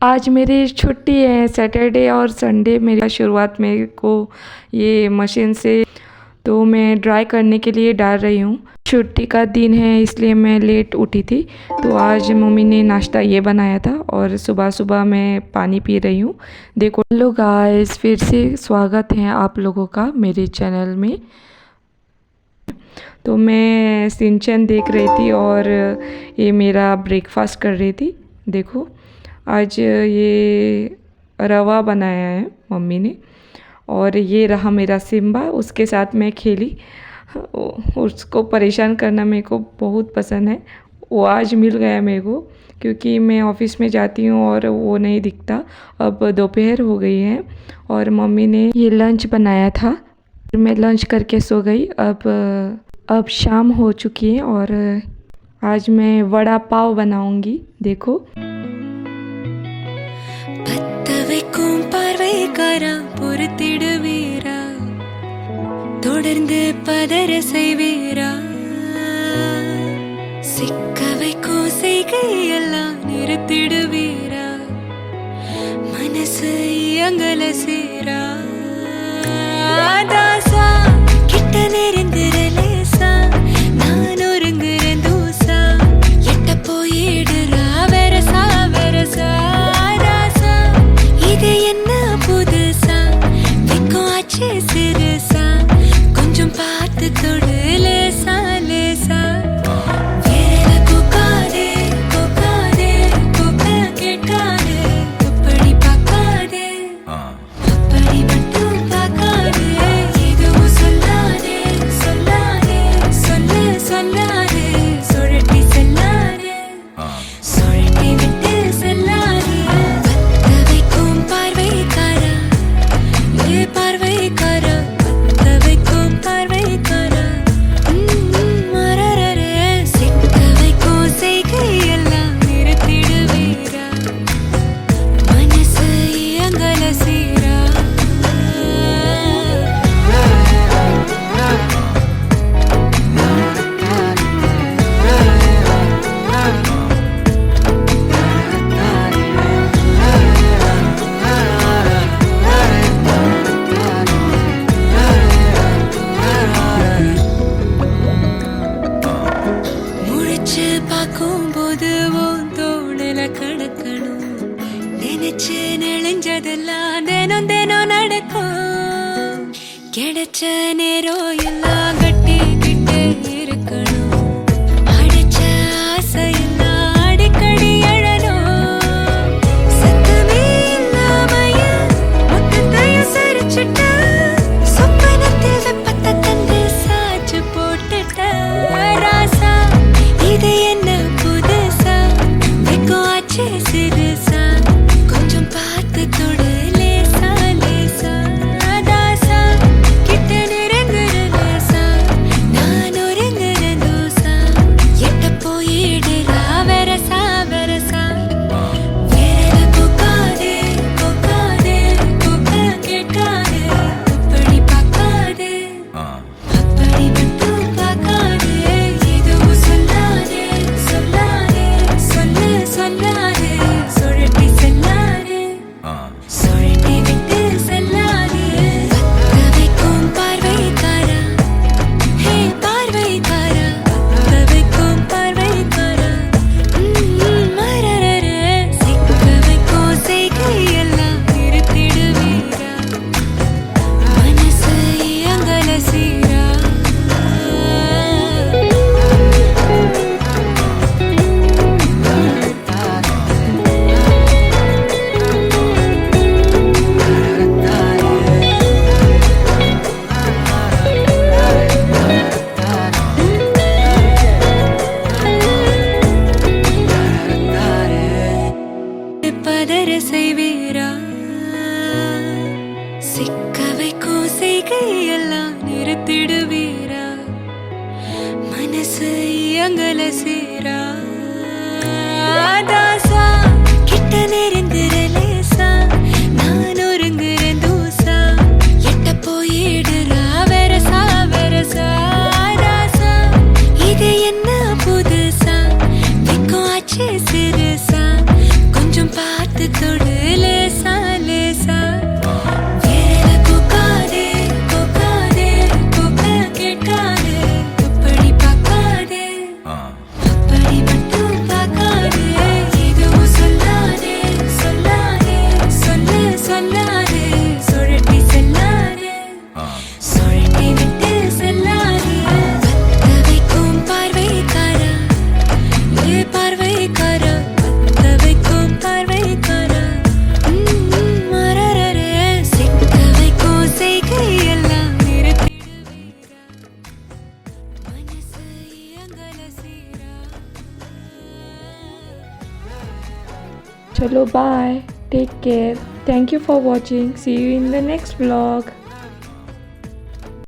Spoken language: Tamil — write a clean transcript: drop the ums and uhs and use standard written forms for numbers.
आज मेरी छुट्टी है, सैटरडे और संडे मेरी शुरुआत मेरे को ये मशीन से तो मैं ड्राई करने के लिए डाल रही हूँ। छुट्टी का दिन है इसलिए मैं लेट उठी थी, तो आज मम्मी ने नाश्ता ये बनाया था और सुबह सुबह मैं पानी पी रही हूँ। देखो हेलो गाइस, फिर से स्वागत है आप लोगों का मेरे चैनल में। तो मैं सिंचन देख रही थी और ये मेरा ब्रेकफास्ट कर रही थी। देखो आज ये रवा बनाया है मम्मी ने और ये रहा मेरा सिम्बा, उसके साथ मैं खेली। उसको परेशान करना मेरे को बहुत पसंद है। वो आज मिल गया मेरे को क्योंकि मैं ऑफ़िस में जाती हूँ और वो नहीं दिखता। अब दोपहर हो गई है और मम्मी ने ये लंच बनाया था, मैं लंच करके सो गई। अब शाम हो चुकी है और आज मैं वड़ा पाव बनाऊंगी। देखो பத்தவைக்கும் பார்வைக்காரா பொறுத்திடுவீரா, தொடர்ந்து பதற செய்வீரா, சிக்க வைக்கும் செய்கையெல்லாம் நிறுத்திடுவீரா, மனசு இயங்கல சீரா, தாசா கிட்ட நெருங்குறலேசா, நான் ஒருங்குறேன் தூசா, எட்ட போயிடுறா வெரசா வெரசா, இது என்ன புதுசா வெக்கம் ஆச்சு சிறுசா, கொஞ்சம் பார்த்து தொடு லேசா லேசா, வேற கூக்காதே கூக்காதே கூக்க கேட்காதே, இப்படி பார்க்காதே அப்படி மட்டும் பார்க்காதே, எதுவும் சொல்லாதே சொல்லாதே சொல்லு சொல்லாதே, சுழட்டி செல்லாதே சுழட்டி விட்டு செல்லாதே, பார்க்கும்போது தோணல கடக்கணும், நினைச்சு நெளிஞ்சதெல்லாம் தினம் தினம் நடக்கும், கிடைச்ச நேரம் எல்லாம் கட்டிக்கிட்டு இருக்கணும், அடிச்ச ஆசையெல்லாம் அடிக்கடி எழணும், சத்தமே இல்லாமைய மொத்தத்தையும் சரிச்சுட்ட, சொப்பனத்தில் வெப்பத்தை தந்து சாச்சு போட்டுட்ட ராசா, இது என்ன புதுசா வெக்கம் ஆச்சு சிறுசா, கொஞ்சம் பார்த்து தொடு லேசா லேசா, தாசா கிட்ட நெருங்குற லேசா, நான் ஒருங்குற தூசா, எட்ட போயிடுறா வெரசா வெரசா, வேற கூக்காதே கூக்காதே கூக்க கேட்காதே, இப்படி பார்க்காதே அப்படி மட்டும் பார்க்காதே, எதுவும் சொல்லாதே சொல்லாதே சொல்லு சொல்லாதே, சுழட்டி செல்லாதே சுழட்டி விட்டு செல்லாதே, பத்தவைக்கும் பார்வைக்காரா ஹே பார்வைக்காரா, பத்தவைக்கும் பார்வைக்காரா, மரரர சிக்க வைக்கும் செய்கையெல்லாம் நிறுத்திடுவீரா, மனசு இயங்கல சீரா, பதற செய்வீரா, சிக்க வைக்கும் செய்கையெல்லாம் நிறுத்திடுவீரா, மனசு இயங்கல சீரா, தாசா கிட்ட நெருங்குறலேசா, நான் ஒருங்குறேன் தூசா, எட்ட போயிடுறா வெரசா வெரசா, தாசா இது என்ன புதுசா வெக்கம் ஆச்சு சிறுசா, கொஞ்சம் பார்த்து தொடு லேசா லேசா வேற கோக்காதே கோக்காதே கோக்க கேட்காதே அப்படி பார்க்காதே அப்படி மட்டும் பார்க்காதே எதுவும் சொல்லாதே சொல்லாதே சொல்ல சொல்லாதே சுழட்டி செல்லாதே சுழட்டி விட்டு செல்லாதே பத்த வைக்கும் பார்வைக்காரா ஏ பார்வைக்காரா பத்த வைக்கும் பார்வைக்காரா மரரரே சிக்க வைக்கும் செய்கையெல்லாம் நிறுத்திடுவீரா மனசு இயங்கல சீரா चलो bye, take care, thank you for watching, see you in the next vlog.